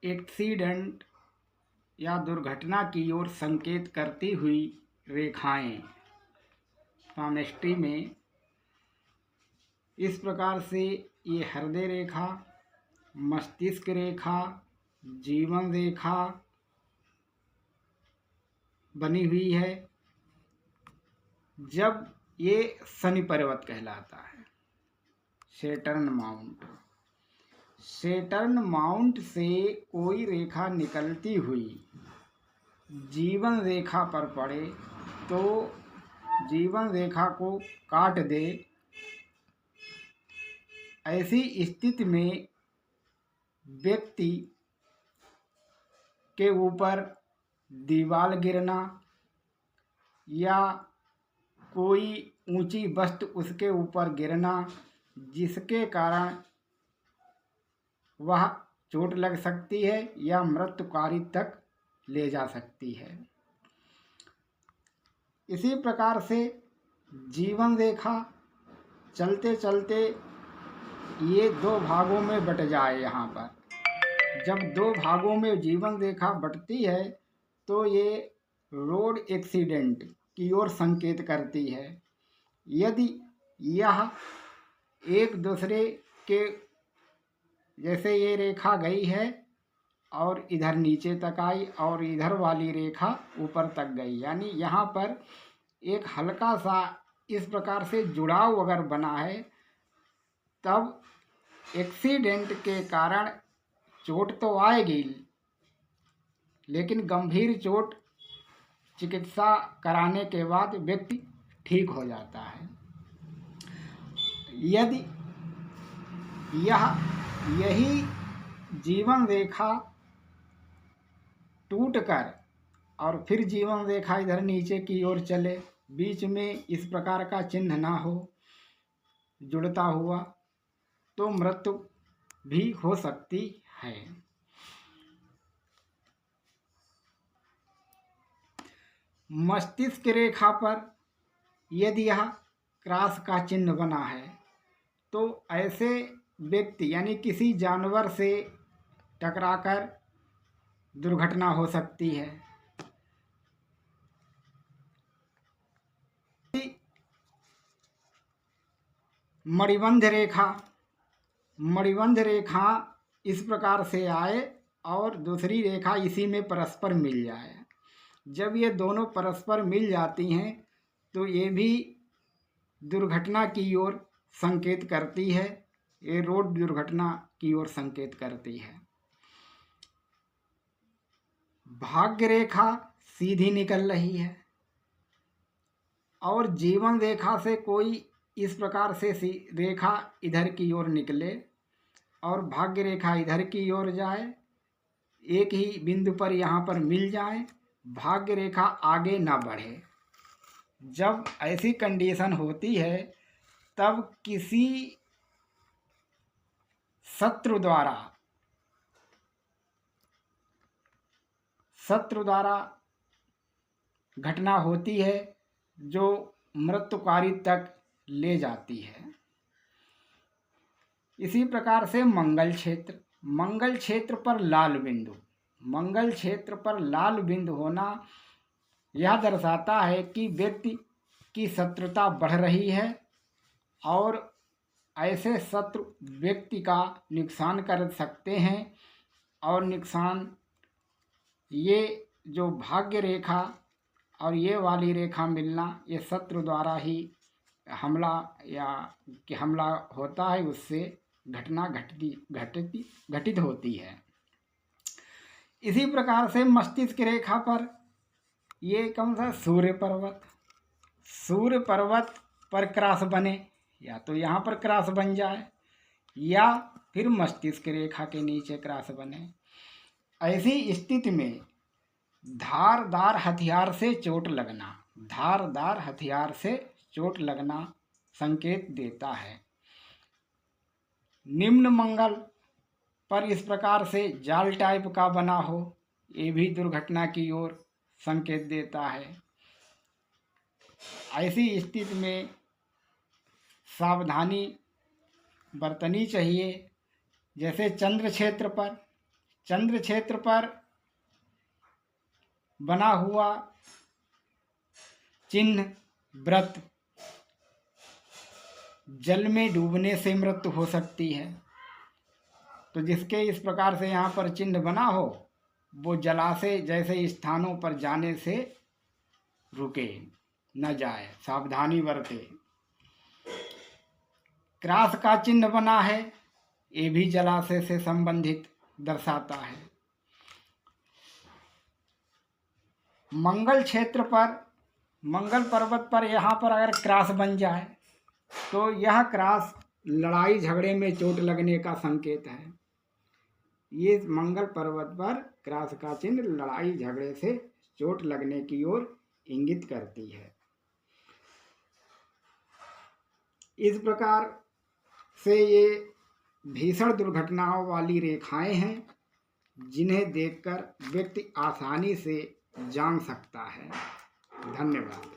Accident या दुर्घटना की ओर संकेत करती हुई रेखाएं पामेस्ट्री में इस प्रकार से ये हृदय रेखा, मस्तिष्क रेखा, जीवन रेखा बनी हुई है। जब ये शनि पर्वत कहलाता है, सैटर्न माउंट। सैटर्न माउंट से कोई रेखा निकलती हुई जीवन रेखा पर पड़े तो जीवन रेखा को काट दे। ऐसी स्थिति में व्यक्ति के ऊपर दीवार गिरना या कोई ऊंची वस्तु उसके ऊपर गिरना, जिसके कारण वह चोट लग सकती है या मृत्युकारी तक ले जा सकती है। इसी प्रकार से जीवन रेखा चलते चलते ये दो भागों में बट जाए। यहाँ पर जब दो भागों में जीवन रेखा बटती है तो ये रोड एक्सीडेंट की ओर संकेत करती है। यदि यह एक दूसरे के जैसे ये रेखा गई है और इधर नीचे तक आई और इधर वाली रेखा ऊपर तक गई, यानी यहाँ पर एक हल्का सा इस प्रकार से जुड़ाव अगर बना है, तब एक्सीडेंट के कारण चोट तो आएगी, लेकिन गंभीर चोट चिकित्सा कराने के बाद व्यक्ति ठीक हो जाता है। यदि यही जीवन रेखा टूटकर और फिर जीवन रेखा इधर नीचे की ओर चले, बीच में इस प्रकार का चिन्ह ना हो जुड़ता हुआ, तो मृत्यु भी हो सकती है। मस्तिष्क रेखा पर यदि यह क्रॉस का चिन्ह बना है तो ऐसे व्यक्ति यानी किसी जानवर से टकराकर दुर्घटना हो सकती है। मणिबंध रेखा इस प्रकार से आए और दूसरी रेखा इसी में परस्पर मिल जाए। जब ये दोनों परस्पर मिल जाती हैं तो ये भी दुर्घटना की ओर संकेत करती है। ये रोड दुर्घटना की ओर संकेत करती है। भाग्य रेखा सीधी निकल रही है और जीवन रेखा से कोई इस प्रकार से रेखा इधर की ओर निकले और भाग्य रेखा इधर की ओर जाए, एक ही बिंदु पर यहाँ पर मिल जाए, भाग्य रेखा आगे ना बढ़े। जब ऐसी कंडीशन होती है तब किसी शत्रु द्वारा घटना होती है जो मृत्युकारी तक ले जाती है। इसी प्रकार से मंगल क्षेत्र पर लाल बिंदु होना यह दर्शाता है कि व्यक्ति की शत्रुता बढ़ रही है और ऐसे शत्रु व्यक्ति का नुकसान कर सकते हैं। और नुकसान ये जो भाग्य रेखा और ये वाली रेखा मिलना, ये शत्रु द्वारा ही हमला होता है, उससे घटना घटित होती है। इसी प्रकार से मस्तिष्क रेखा पर ये कौन सा सूर्य पर्वत पर क्रॉस बने, या तो यहाँ पर क्रॉस बन जाए या फिर मस्तिष्क रेखा के नीचे क्रॉस बने। ऐसी स्थिति में धारदार हथियार से चोट लगना संकेत देता है। निम्न मंगल पर इस प्रकार से जाल टाइप का बना हो, ये भी दुर्घटना की ओर संकेत देता है। ऐसी स्थिति में सावधानी बरतनी चाहिए। जैसे चंद्र क्षेत्र पर चंद्र क्षेत्र पर बना हुआ चिन्ह व्रत जल में डूबने से मृत्यु हो सकती है। तो जिसके इस प्रकार से यहाँ पर चिन्ह बना हो वो जलाशय जैसे स्थानों पर जाने से रुके, न जाए, सावधानी बरते। क्रॉस का चिन्ह बना है, ये भी जलाशय से संबंधित दर्शाता है। मंगल क्षेत्र पर, मंगल पर्वत पर यहाँ पर अगर क्रॉस बन जाए तो यह क्रॉस लड़ाई झगड़े में चोट लगने का संकेत है। ये मंगल पर्वत पर क्रॉस का चिन्ह लड़ाई झगड़े से चोट लगने की ओर इंगित करती है। इस प्रकार से ये भीषण दुर्घटनाओं वाली रेखाएं हैं जिन्हें देखकर व्यक्ति आसानी से जान सकता है। धन्यवाद।